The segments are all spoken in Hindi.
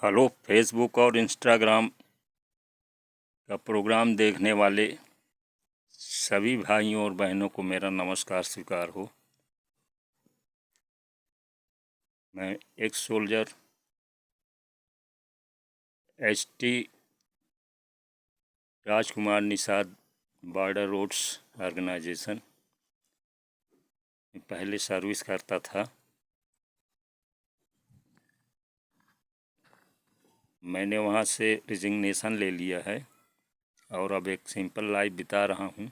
हेलो फेसबुक और इंस्टाग्राम का प्रोग्राम देखने वाले सभी भाइयों और बहनों को मेरा नमस्कार स्वीकार हो। मैं एक सोल्जर एसटी राजकुमार निषाद बॉर्डर रोड्स ऑर्गेनाइजेशन में पहले सर्विस करता था। मैंने वहाँ से रिजिग्नेशन ले लिया है और अब एक सिंपल लाइफ बिता रहा हूँ।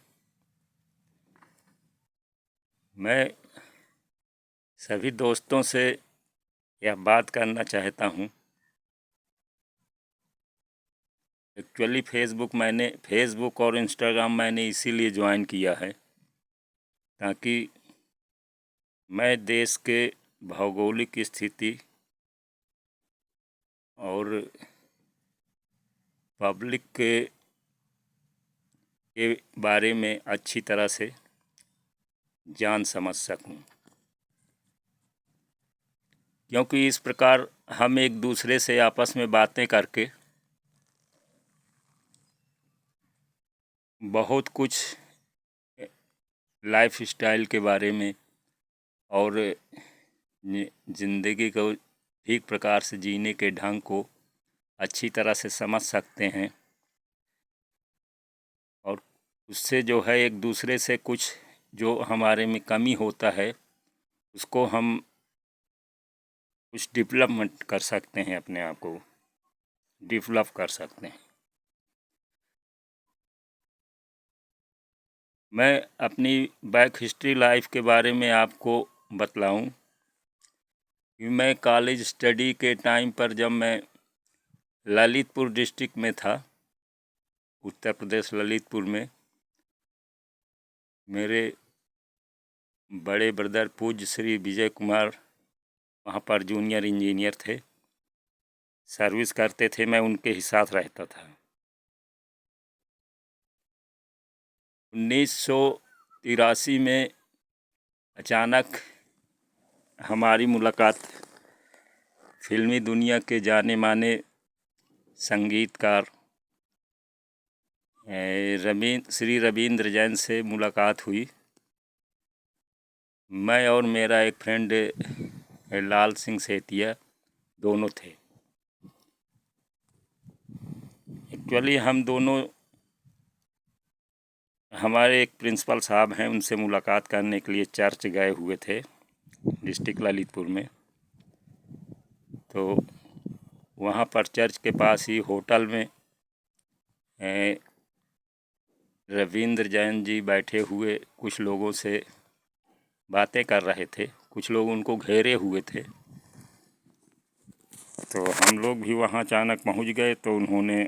मैं सभी दोस्तों से यह बात करना चाहता हूँ। एक्चुअली फेसबुक और इंस्टाग्राम मैंने इसीलिए ज्वाइन किया है ताकि मैं देश के भौगोलिक स्थिति और पब्लिक के बारे में अच्छी तरह से जान समझ सकूं, क्योंकि इस प्रकार हम एक दूसरे से आपस में बातें करके बहुत कुछ लाइफ स्टाइल के बारे में और ज़िंदगी को ठीक प्रकार से जीने के ढंग को अच्छी तरह से समझ सकते हैं और उससे जो है एक दूसरे से कुछ जो हमारे में कमी होता है उसको हम कुछ डेवलपमेंट कर सकते हैं, अपने आप को डेवलप कर सकते हैं। मैं अपनी बैक हिस्ट्री लाइफ के बारे में आपको बतलाऊं कि मैं कॉलेज स्टडी के टाइम पर जब मैं ललितपुर डिस्ट्रिक्ट में था, उत्तर प्रदेश ललितपुर में, मेरे बड़े ब्रदर पूज्य श्री विजय कुमार वहाँ पर जूनियर इंजीनियर थे, सर्विस करते थे। मैं उनके ही साथ रहता था। 1983 में अचानक हमारी मुलाकात फिल्मी दुनिया के जाने माने संगीतकार श्री रविंद्र जैन से मुलाकात हुई। मैं और मेरा एक फ्रेंड लाल सिंह सेतिया दोनों थे। एक्चुअली हम दोनों, हमारे एक प्रिंसिपल साहब हैं, उनसे मुलाकात करने के लिए चर्च गए हुए थे डिस्ट्रिक्ट ललितपुर में। तो वहाँ पर चर्च के पास ही होटल में रविंद्र जैन जी बैठे हुए कुछ लोगों से बातें कर रहे थे। कुछ लोग उनको घेरे हुए थे। तो हम लोग भी वहाँ अचानक पहुँच गए। तो उन्होंने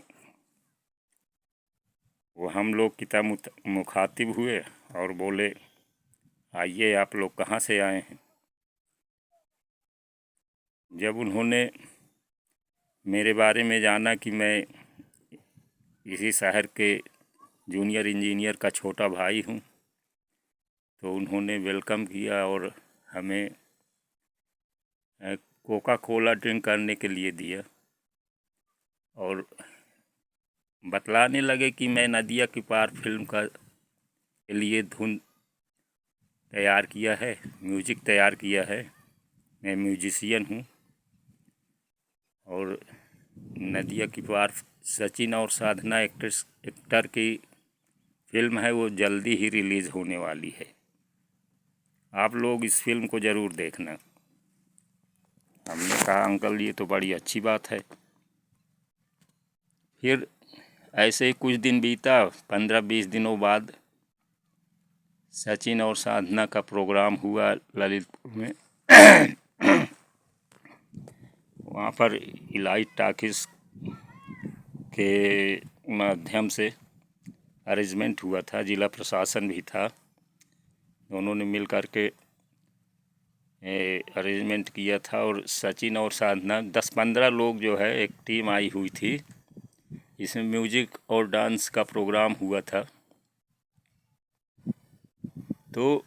वो हम लोग की तरफ मुखातिब हुए और बोले, आइए, आप लोग कहाँ से आए हैं। जब उन्होंने मेरे बारे में जाना कि मैं इसी शहर के जूनियर इंजीनियर का छोटा भाई हूँ, तो उन्होंने वेलकम किया और हमें कोका कोला ड्रिंक करने के लिए दिया और बतलाने लगे कि मैं नदिया के पार फिल्म के लिए धुन तैयार किया है, म्यूजिक तैयार किया है। मैं म्यूजिशियन हूँ और नदिया की पार सचिन और साधना एक्टर की फिल्म है, वो जल्दी ही रिलीज़ होने वाली है। आप लोग इस फिल्म को ज़रूर देखना। हमने कहा, अंकल ये तो बड़ी अच्छी बात है। फिर ऐसे ही कुछ दिन बीता। 15-20 दिनों बाद सचिन और साधना का प्रोग्राम हुआ ललितपुर में। वहाँ पर इलाइट टॉकीज के माध्यम से अरेंजमेंट हुआ था, जिला प्रशासन भी था। दोनों ने मिल कर के अरेंजमेंट किया था और सचिन और साधना 10-15 लोग जो है एक टीम आई हुई थी। इसमें म्यूजिक और डांस का प्रोग्राम हुआ था। तो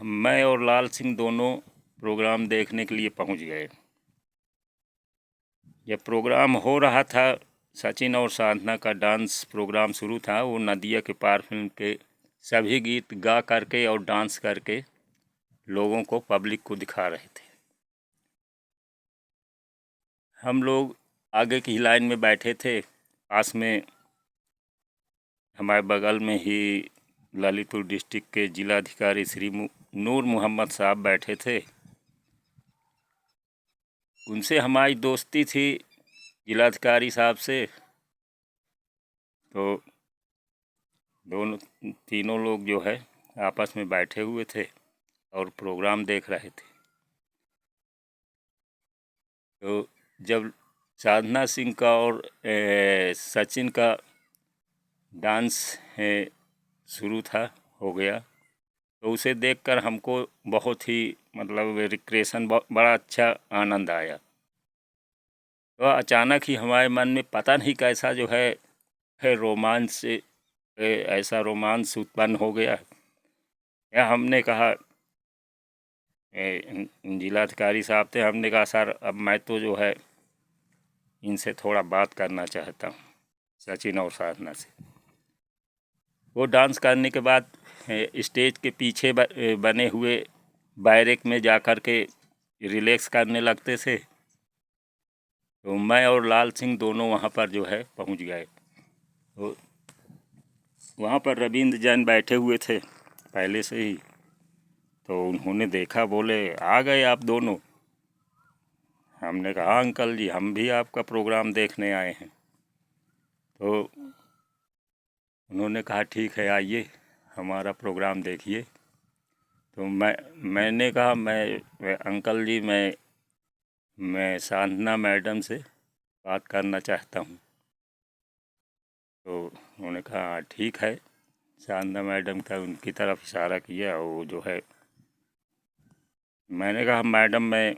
मैं और लाल सिंह दोनों प्रोग्राम देखने के लिए पहुंच गए। ये प्रोग्राम हो रहा था, सचिन और साधना का डांस प्रोग्राम शुरू था। वो नदिया के पार फिल्म के सभी गीत गा करके और डांस करके लोगों को, पब्लिक को दिखा रहे थे। हम लोग आगे की लाइन में बैठे थे। पास में हमारे बगल में ही ललितपुर डिस्ट्रिक्ट के जिलाधिकारी श्री नूर मोहम्मद साहब बैठे थे। उनसे हमारी दोस्ती थी जिलाधिकारी साहब से। तो दोनों तीनों लोग जो है आपस में बैठे हुए थे और प्रोग्राम देख रहे थे। तो जब साधना सिंह का और सचिन का डांस शुरू था, हो गया, तो उसे देखकर हमको बहुत ही मतलब रिक्रिएशन बड़ा अच्छा आनंद आया। तो अचानक ही हमारे मन में पता नहीं कैसा जो है रोमांच से ऐसा रोमांच उत्पन्न हो गया। या हमने कहा, जिलाधिकारी साहब थे, हमने कहा सर अब मैं तो जो है इनसे थोड़ा बात करना चाहता हूँ, सचिन और साधना से। वो डांस करने के बाद स्टेज के पीछे बने हुए बैरेक में जा कर के रिलैक्स करने लगते थे। तो मैं और लाल सिंह दोनों वहाँ पर जो है पहुँच गए। तो वहाँ पर रविंद्र जैन बैठे हुए थे पहले से ही। तो उन्होंने देखा, बोले आ गए आप दोनों। हमने कहा अंकल जी हम भी आपका प्रोग्राम देखने आए हैं। तो उन्होंने कहा ठीक है आइए हमारा प्रोग्राम देखिए। तो मैंने कहा अंकल जी मैं साधना मैडम से बात करना चाहता हूँ। तो उन्होंने कहा ठीक है। साधना मैडम का उनकी तरफ इशारा किया। वो जो है, मैंने कहा मैडम मैं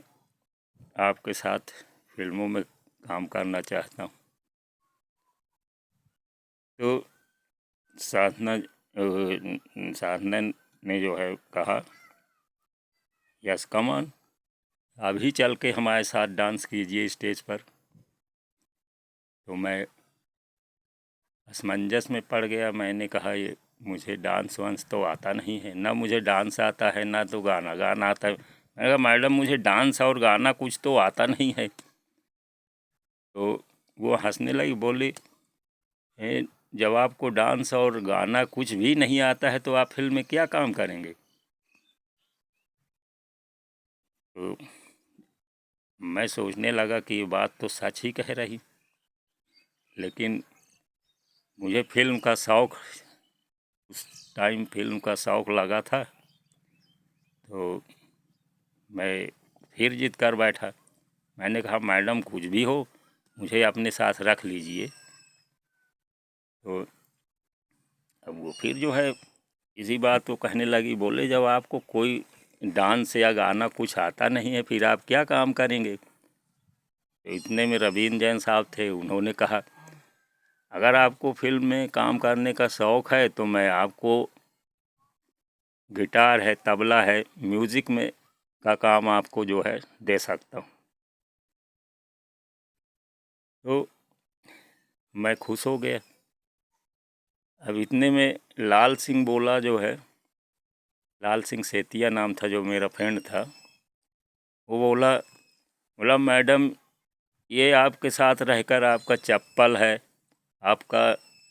आपके साथ फिल्मों में काम करना चाहता हूँ। तो साधना ने जो है कहा यस कम ऑन, अभी चल के हमारे साथ डांस कीजिए स्टेज पर। तो मैं असमंजस में पड़ गया। मैंने कहा ये मुझे डांस वांस तो आता नहीं है, ना मुझे डांस आता है ना तो गाना गाना आता है। मैंने कहा मैडम मुझे डांस और गाना कुछ तो आता नहीं है। तो वो हंसने लगी, बोली जब आपको डांस और गाना कुछ भी नहीं आता है तो आप फिल्म में क्या काम करेंगे। तो मैं सोचने लगा कि ये बात तो सच ही कह रही, लेकिन मुझे फिल्म का शौक़, उस टाइम फिल्म का शौक़ लगा था। तो मैं फिर जिद कर बैठा। मैंने कहा मैडम कुछ भी हो मुझे अपने साथ रख लीजिए। तो अब वो फिर जो है इसी बात को कहने लगी, बोले जब आपको कोई डांस या गाना कुछ आता नहीं है फिर आप क्या काम करेंगे। तो इतने में रवीन जैन साहब थे, उन्होंने कहा अगर आपको फिल्म में काम करने का शौक़ है तो मैं आपको गिटार है, तबला है, म्यूज़िक में का काम आपको जो है दे सकता हूँ। तो मैं खुश हो गया। अब इतने में लाल सिंह बोला, जो है लाल सिंह सेतिया नाम था जो मेरा फ्रेंड था, वो बोला मैडम ये आपके साथ रहकर आपका चप्पल है, आपका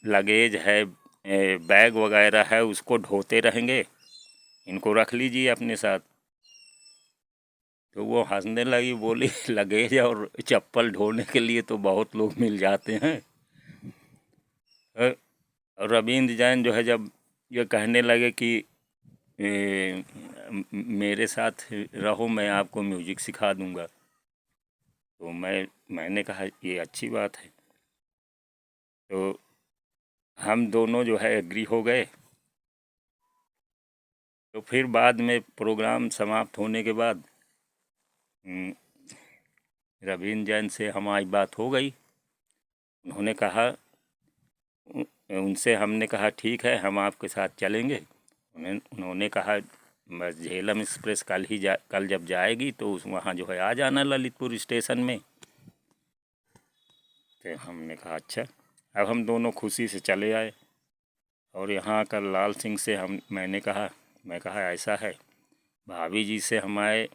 लगेज है, बैग वगैरह है, उसको ढोते रहेंगे, इनको रख लीजिए अपने साथ। तो वो हंसने लगी, बोली लगेज और चप्पल ढोने के लिए तो बहुत लोग मिल जाते हैं। और रविंद्र जैन जो है जब ये कहने लगे कि मेरे साथ रहो मैं आपको म्यूज़िक सिखा दूंगा, तो मैंने कहा ये अच्छी बात है। तो हम दोनों जो है एग्री हो गए। तो फिर बाद में प्रोग्राम समाप्त होने के बाद रवीन जैन से हमारी बात हो गई। उन्होंने कहा, उनसे हमने कहा ठीक है हम आपके साथ चलेंगे। उन्होंने कहा बस झेलम एक्सप्रेस कल जब जाएगी तो वहाँ जो है आ जाना ललितपुर स्टेशन में। सकते हैं। हमने कहा अच्छा। अब हम दोनों खुशी से चले आए और यहाँ का लाल सिंह से मैंने कहा ऐसा है, भाभी जी से हमारे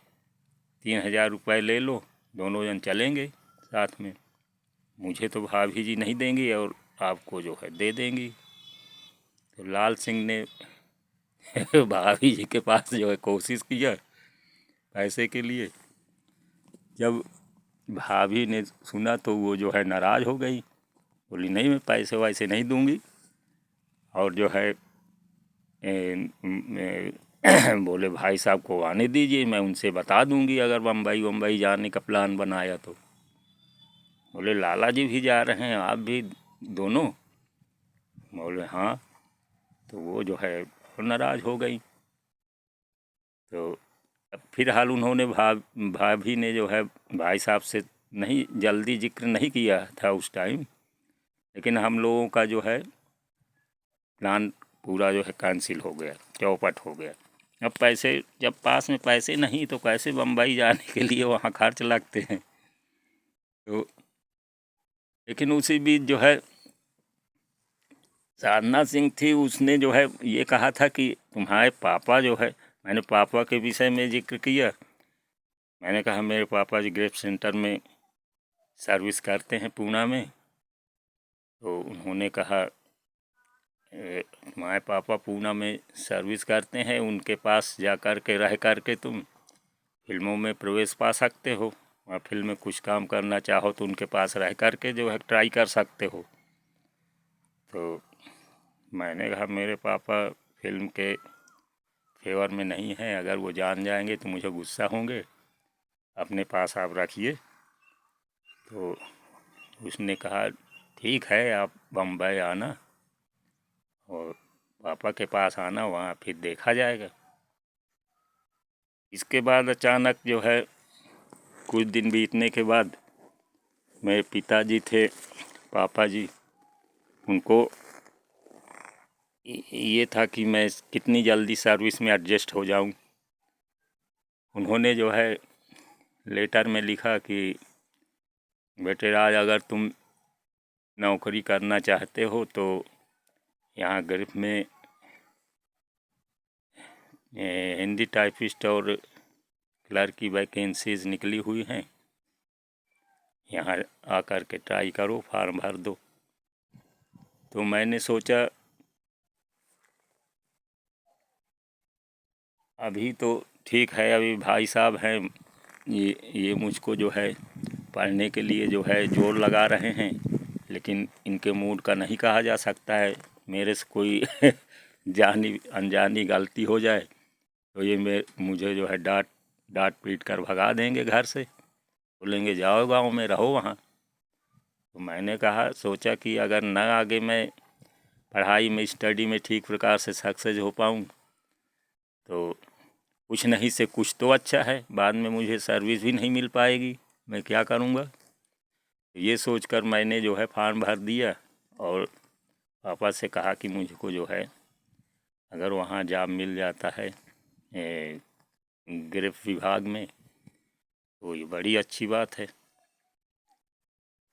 3,000 रुपये ले लो, दोनों जन चलेंगे साथ में। मुझे तो भाभी जी नहीं देंगी और आपको जो है दे देंगी। तो लाल सिंह ने भाभी जी के पास जो है कोशिश किया पैसे के लिए। जब भाभी ने सुना तो वो जो है नाराज़ हो गई, बोली नहीं मैं पैसे वैसे नहीं दूंगी। और जो है बोले भाई साहब को आने दीजिए, मैं उनसे बता दूंगी अगर बम्बई जाने का प्लान बनाया तो। बोले लाला जी भी जा रहे हैं, आप भी दोनों? बोले हाँ। तो वो जो है नाराज़ हो गई। तो फिलहाल उन्होंने भाभी ने जो है भाई साहब से नहीं जल्दी जिक्र नहीं किया था उस टाइम, लेकिन हम लोगों का जो है प्लान पूरा जो है कैंसिल हो गया, चौपट हो गया। अब पैसे जब पास में पैसे नहीं तो कैसे बम्बई जाने के लिए वहाँ खर्च लगते हैं। तो लेकिन उसी बीच जो है साधना सिंह थी, उसने जो है ये कहा था कि तुम्हारे पापा जो है, मैंने पापा के विषय में जिक्र किया। मैंने कहा मेरे पापा जी ग्रेप सेंटर में सर्विस करते हैं पूना में। तो उन्होंने कहा तुम्हारे पापा पूना में सर्विस करते हैं, उनके पास जा कर के रह कर के तुम फिल्मों में प्रवेश पा सकते हो, वहाँ फिल्म में कुछ काम करना चाहो तो उनके पास रह कर के जो है ट्राई कर सकते हो। तो मैंने कहा मेरे पापा फिल्म के फेवर में नहीं हैं, अगर वो जान जाएंगे तो मुझे गुस्सा होंगे, अपने पास आप रखिए। तो उसने कहा ठीक है, आप बम्बई आना और पापा के पास आना, वहाँ फिर देखा जाएगा। इसके बाद अचानक जो है कुछ दिन बीतने के बाद मेरे पिताजी थे, पापा जी, उनको ये था कि मैं कितनी जल्दी सर्विस में एडजस्ट हो जाऊं। उन्होंने जो है लेटर में लिखा कि बेटे राज, अगर तुम नौकरी करना चाहते हो तो यहाँ ग्रिफ में हिंदी टाइपिस्ट और क्लर्क की वैकेंसीज निकली हुई हैं, यहाँ आकर के ट्राई करो, फार्म भर दो। तो मैंने सोचा अभी तो ठीक है, अभी भाई साहब हैं, ये मुझको जो है पढ़ने के लिए जो है जोर लगा रहे हैं, लेकिन इनके मूड का नहीं कहा जा सकता है। मेरे से कोई जानी अनजानी गलती हो जाए तो ये मुझे जो है डांट पीट कर भगा देंगे घर से, बोलेंगे जाओ गाँव में रहो वहाँ। तो मैंने सोचा कि अगर न आगे मैं पढ़ाई में स्टडी में ठीक प्रकार से सक्सेस हो पाऊँ तो कुछ नहीं से कुछ तो अच्छा है, बाद में मुझे सर्विस भी नहीं मिल पाएगी, मैं क्या करूँगा। ये सोचकर मैंने जो है फॉर्म भर दिया और पापा से कहा कि मुझको जो है अगर वहाँ जॉब मिल जाता है ग्रेफ विभाग में तो ये बड़ी अच्छी बात है।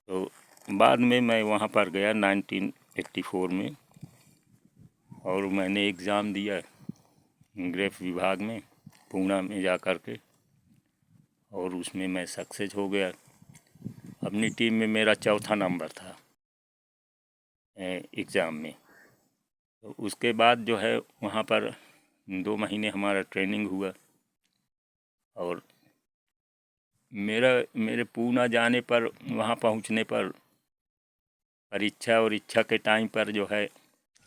तो बाद में मैं वहाँ पर गया 1984 में और मैंने एग्ज़ाम दिया ग्रेफ विभाग में पूना में जा कर के, और उसमें मैं सक्सेस हो गया। अपनी टीम में मेरा चौथा नंबर था एग्ज़ाम में। तो उसके बाद जो है वहाँ पर 2 महीने हमारा ट्रेनिंग हुआ और मेरे पूना जाने पर, वहाँ पहुँचने पर, परीक्षा और इच्छा के टाइम पर जो है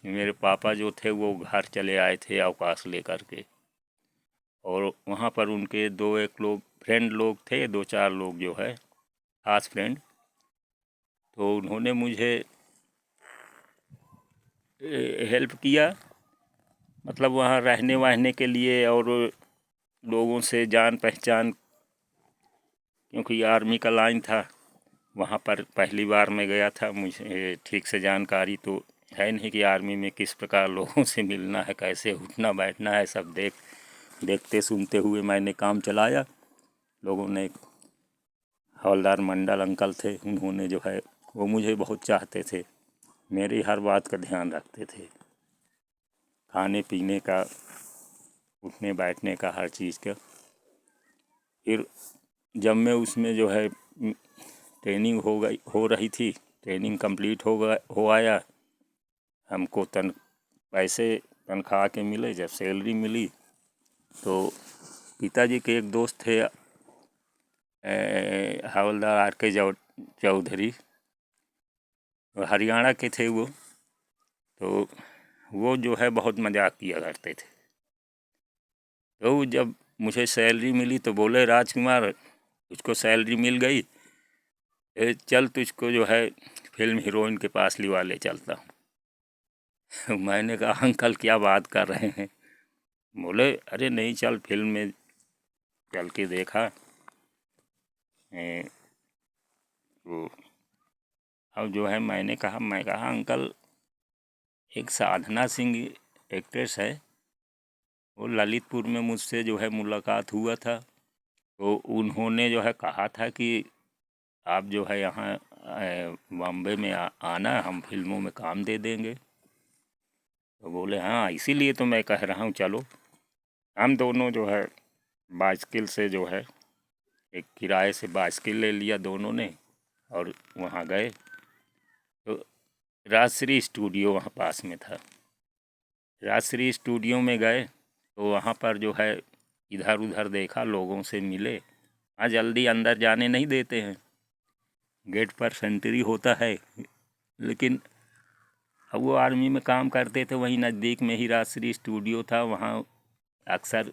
मेरे पापा जो थे वो घर चले आए थे अवकाश लेकर के, और वहाँ पर उनके एक लोग फ्रेंड लोग थे, 2-4 लोग जो है खास फ्रेंड। तो उन्होंने मुझे हेल्प किया, मतलब वहाँ रहने वहने के लिए और लोगों से जान पहचान, क्योंकि आर्मी का लाइन था, वहाँ पर पहली बार मैं गया था, मुझे ठीक से जानकारी तो है नहीं कि आर्मी में किस प्रकार लोगों से मिलना है, कैसे उठना बैठना है, सब देखते सुनते हुए मैंने काम चलाया। लोगों ने हवलदार मंडल अंकल थे, उन्होंने जो है वो मुझे बहुत चाहते थे, मेरी हर बात का ध्यान रखते थे, खाने पीने का, उठने बैठने का, हर चीज़ का। फिर जब मैं उसमें जो है ट्रेनिंग हो रही थी, ट्रेनिंग कंप्लीट हो आया, हमको पैसे तनख्वाह के मिले। जब सैलरी मिली तो पिताजी के एक दोस्त थे हवलदार RK चौधरी, हरियाणा के थे वो। तो वो जो है बहुत मजाक किया करते थे। तो जब मुझे सैलरी मिली तो बोले, राजकुमार तुझको सैलरी मिल गई, चल तुझको जो है फिल्म हीरोइन के पास लिवा ले चलता हूँ। मैंने कहा अंकल क्या बात कर रहे हैं। बोले अरे नहीं, चल फिल्म में चल के देखा। तो अब जो है मैं कहा अंकल, एक साधना सिंह एक्ट्रेस है, वो ललितपुर में मुझसे जो है मुलाकात हुआ था। तो उन्होंने जो है कहा था कि आप जो है यहाँ बॉम्बे में आना, हम फिल्मों में काम दे देंगे। तो बोले हाँ, इसीलिए तो मैं कह रहा हूँ चलो। हम दोनों जो है बाइस्किल से जो है एक किराए से बाइस्किल ले लिया दोनों ने और वहाँ गए। तो राजश्री स्टूडियो वहाँ पास में था। राजश्री स्टूडियो में गए तो वहाँ पर जो है इधर उधर देखा, लोगों से मिले। हाँ, जल्दी अंदर जाने नहीं देते हैं, गेट पर सेंट्री होता है, लेकिन अब वो आर्मी में काम करते थे, वहीं नज़दीक में ही राजश्री स्टूडियो था। वहाँ अक्सर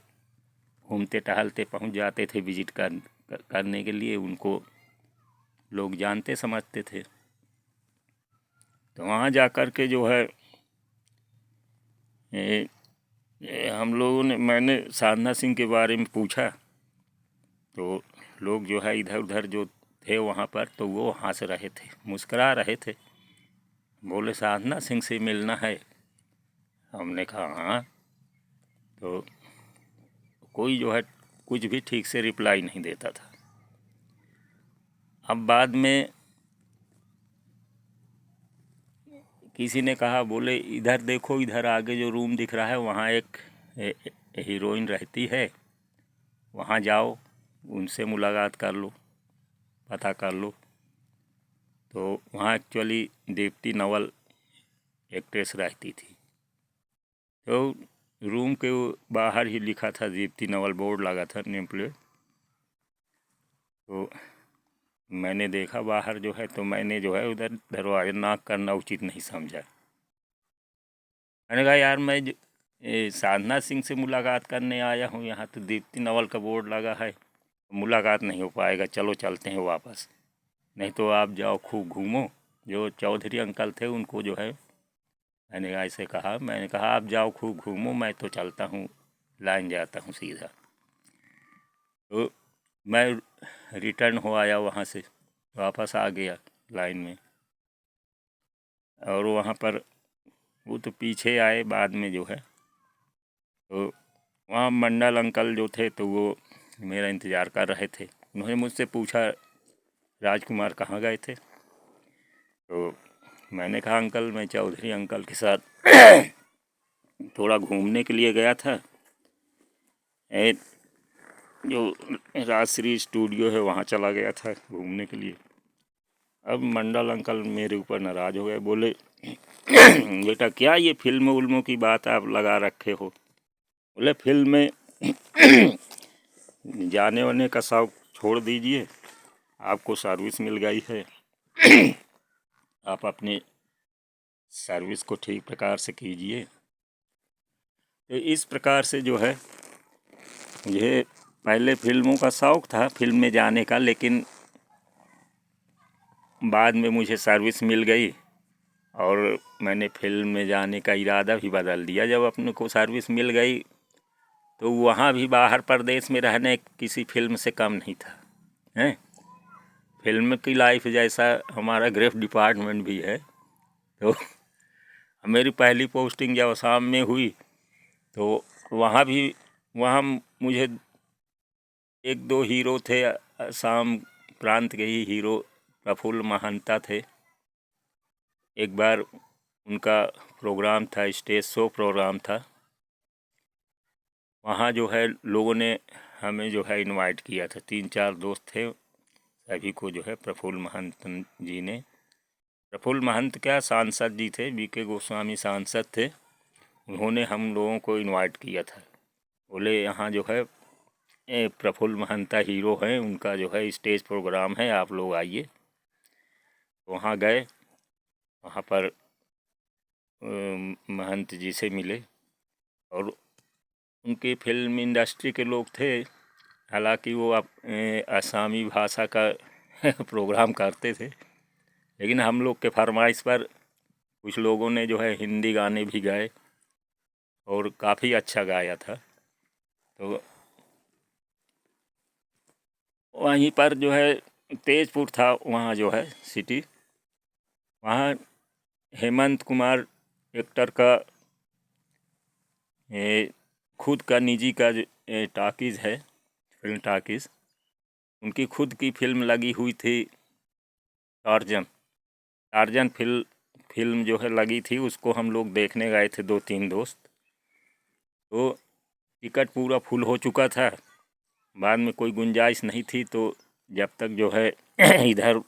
घूमते टहलते पहुँच जाते थे विजिट करने के लिए। उनको लोग जानते समझते थे। तो वहाँ जा कर के जो है हम लोगों ने, मैंने साधना सिंह के बारे में पूछा तो लोग जो है इधर उधर जो थे वहाँ पर, तो वो हंस रहे थे, मुस्करा रहे थे। बोले साधना सिंह से मिलना है। हमने कहा हाँ। तो कोई जो है कुछ भी ठीक से रिप्लाई नहीं देता था। अब बाद में किसी ने कहा, बोले इधर देखो, इधर आगे जो रूम दिख रहा है वहाँ एक हीरोइन रहती है, वहाँ जाओ, उनसे मुलाकात कर लो, पता कर लो। तो वहाँ एक्चुअली दीप्ति नवल एक्ट्रेस रहती थी। तो रूम के बाहर ही लिखा था दीप्ति नवल, बोर्ड लगा था, नेम प्लेट। तो मैंने देखा बाहर जो है, तो मैंने जो है उधर दरवाजे नॉक करना उचित नहीं समझा। मैंने कहा यार, मैं साधना सिंह से मुलाकात करने आया हूँ, यहाँ तो दीप्ति नवल का बोर्ड लगा है, मुलाकात नहीं हो पाएगा, चलो चलते हैं वापस, नहीं तो आप जाओ खूब घूमो। जो चौधरी अंकल थे उनको जो है मैंने ऐसे कहा, मैंने कहा आप जाओ खूब घूमो, मैं तो चलता हूँ, लाइन जाता हूँ सीधा। तो मैं रिटर्न हो आया वहाँ से, वापस आ गया लाइन में। और वहाँ पर वो तो पीछे आए बाद में जो है। तो वहाँ मंडल अंकल जो थे तो वो मेरा इंतज़ार कर रहे थे। उन्होंने मुझसे पूछा, राजकुमार कहाँ गए थे? तो मैंने कहा अंकल, मैं चौधरी अंकल के साथ थोड़ा घूमने के लिए गया था, जो राजश्री स्टूडियो है वहाँ चला गया था घूमने के लिए। अब मंडल अंकल मेरे ऊपर नाराज़ हो गए, बोले बेटा क्या ये फिल्म उल्मों की बात आप लगा रखे हो? बोले फिल्म में जाने वाने का शौक छोड़ दीजिए, आपको सर्विस मिल गई है, आप अपने सर्विस को ठीक प्रकार से कीजिए। तो इस प्रकार से जो है, मुझे पहले फिल्मों का शौक़ था, फिल्म में जाने का, लेकिन बाद में मुझे सर्विस मिल गई और मैंने फिल्म में जाने का इरादा भी बदल दिया। जब अपने को सर्विस मिल गई तो वहाँ भी बाहर प्रदेश में रहने किसी फिल्म से कम नहीं था, हैं। फिल्म की लाइफ जैसा हमारा ग्रेफ डिपार्टमेंट भी है। तो मेरी पहली पोस्टिंग जब असम में हुई तो वहाँ मुझे एक दो हीरो थे, असम प्रांत के ही हीरो प्रफुल्ल महंता थे, एक बार उनका प्रोग्राम था, स्टेज शो प्रोग्राम था। वहाँ जो है लोगों ने हमें जो है इनवाइट किया था। 3-4 दोस्त थे, सभी को जो है प्रफुल्ल महंत जी ने, प्रफुल्ल महंत क्या सांसद जी थे, बीके गोस्वामी सांसद थे, उन्होंने हम लोगों को इनवाइट किया था। बोले यहाँ जो है प्रफुल्ल महंता हीरो हैं, उनका जो है स्टेज प्रोग्राम है, आप लोग आइए। वहाँ गए, वहाँ पर महंत जी से मिले और उनके फिल्म इंडस्ट्री के लोग थे। हालांकि वो असमी भाषा का प्रोग्राम करते थे, लेकिन हम लोग के फरमाइश पर कुछ लोगों ने जो है हिंदी गाने भी गाए और काफ़ी अच्छा गाया था। तो वहीं पर जो है तेजपुर था, वहाँ जो है सिटी, वहाँ हेमंत कुमार एक्टर का खुद का निजी का टाकीज़ है, फिल्म टाकीज़, उनकी खुद की फिल्म लगी हुई थी टार्जन। टार्जन फिल्म जो है लगी थी, उसको हम लोग देखने गए थे 2-3 दोस्त। तो टिकट पूरा फुल हो चुका था, बाद में कोई गुंजाइश नहीं थी। तो जब तक जो है इधर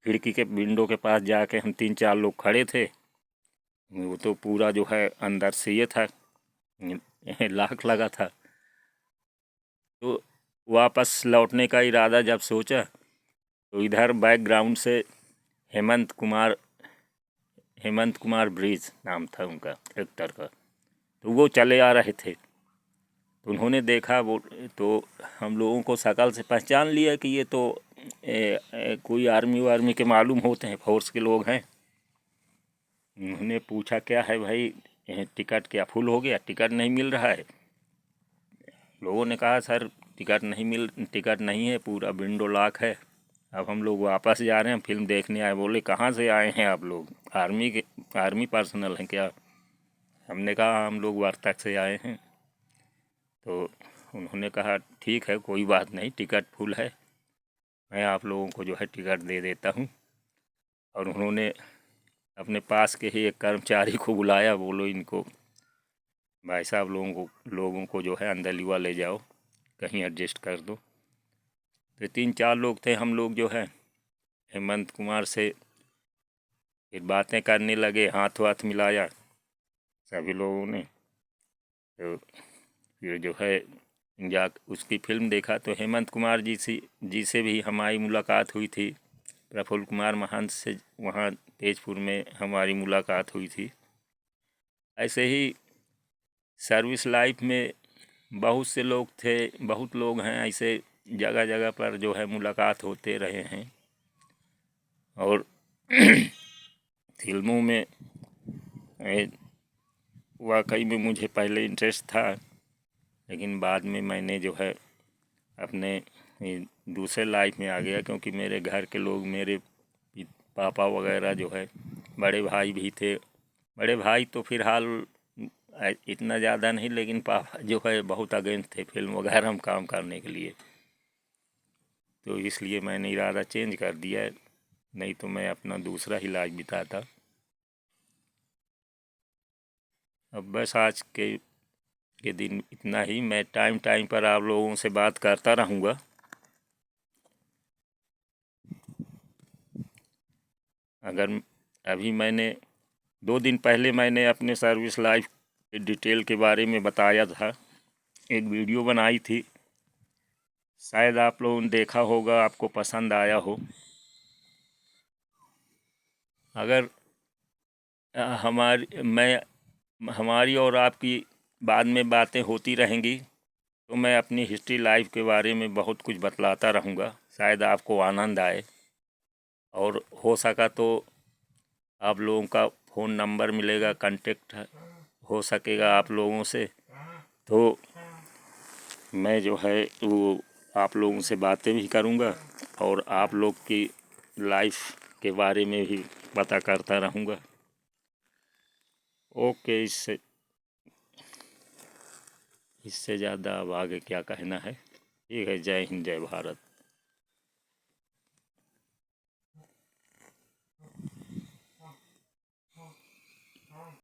खिड़की के विंडो के पास जाके हम 3-4 लोग खड़े थे, वो तो पूरा जो है अंदर से ये था, लाख लगा था। तो वापस लौटने का इरादा जब सोचा तो इधर बैकग्राउंड से हेमंत कुमार ब्रिज नाम था उनका एक्टर का, तो वो चले आ रहे थे। तो उन्होंने देखा वो, तो हम लोगों को शक्ल से पहचान लिया कि ये तो कोई आर्मी के मालूम होते हैं, फोर्स के लोग हैं। उन्होंने पूछा क्या है भाई, टिकट क्या फुल हो गया, टिकट नहीं मिल रहा है? लोगों ने कहा सर टिकट नहीं है, पूरा विंडो लॉक है, अब हम लोग वापस जा रहे हैं, फिल्म देखने आए। बोले कहाँ से आए हैं आप लोग, आर्मी पर्सनल हैं क्या? हमने कहा हम लोग वार्तक से आए हैं। तो उन्होंने कहा ठीक है, कोई बात नहीं, टिकट फुल है, मैं आप लोगों को जो है टिकट दे देता हूँ। और उन्होंने अपने पास के ही एक कर्मचारी को बुलाया, बोलो इनको भाई साहब लोगों को जो है अंदर लिवा ले जाओ, कहीं एडजस्ट कर दो। तो 3-4 लोग थे, हम लोग जो है हेमंत कुमार से फिर बातें करने लगे, हाथ वाथ मिलाया सभी लोगों ने। तो फिर जो है उसकी फिल्म देखा। तो हेमंत कुमार जी से भी हमारी मुलाकात हुई थी, प्रफुल्ल कुमार महंत से वहाँ तेजपुर में हमारी मुलाकात हुई थी। ऐसे ही सर्विस लाइफ में बहुत से लोग थे, बहुत लोग हैं ऐसे, जगह जगह पर जो है मुलाकात होते रहे हैं। और फिल्मों में वाकई में मुझे पहले इंटरेस्ट था, लेकिन बाद में मैंने जो है अपने दूसरे लाइफ में आ गया, क्योंकि मेरे घर के लोग, मेरे पापा वगैरह जो है, बड़े भाई भी थे। बड़े भाई तो फिलहाल इतना ज़्यादा नहीं, लेकिन पापा जो है बहुत अगेंस्ट थे फिल्म वगैरह में काम करने के लिए। तो इसलिए मैंने इरादा चेंज कर दिया, नहीं तो मैं अपना दूसरा ही लाइफ बिताता। अब बस आज के दिन इतना ही। मैं टाइम पर आप लोगों से बात करता रहूँगा। अगर अभी मैंने 2 दिन पहले मैंने अपने सर्विस लाइफ के डिटेल के बारे में बताया था, एक वीडियो बनाई थी, शायद आप लोगों ने देखा होगा, आपको पसंद आया हो। अगर हमारी और आपकी बाद में बातें होती रहेंगी, तो मैं अपनी हिस्ट्री लाइफ के बारे में बहुत कुछ बतलाता रहूँगा, शायद आपको आनंद आए। और हो सका तो आप लोगों का फ़ोन नंबर मिलेगा, कांटेक्ट हो सकेगा आप लोगों से, तो मैं जो है वो आप लोगों से बातें भी करूँगा और आप लोग की लाइफ के बारे में भी पता करता रहूँगा। ओके, इससे ज़्यादा अब आगे क्या कहना है। ठीक है, जय हिंद जय भारत।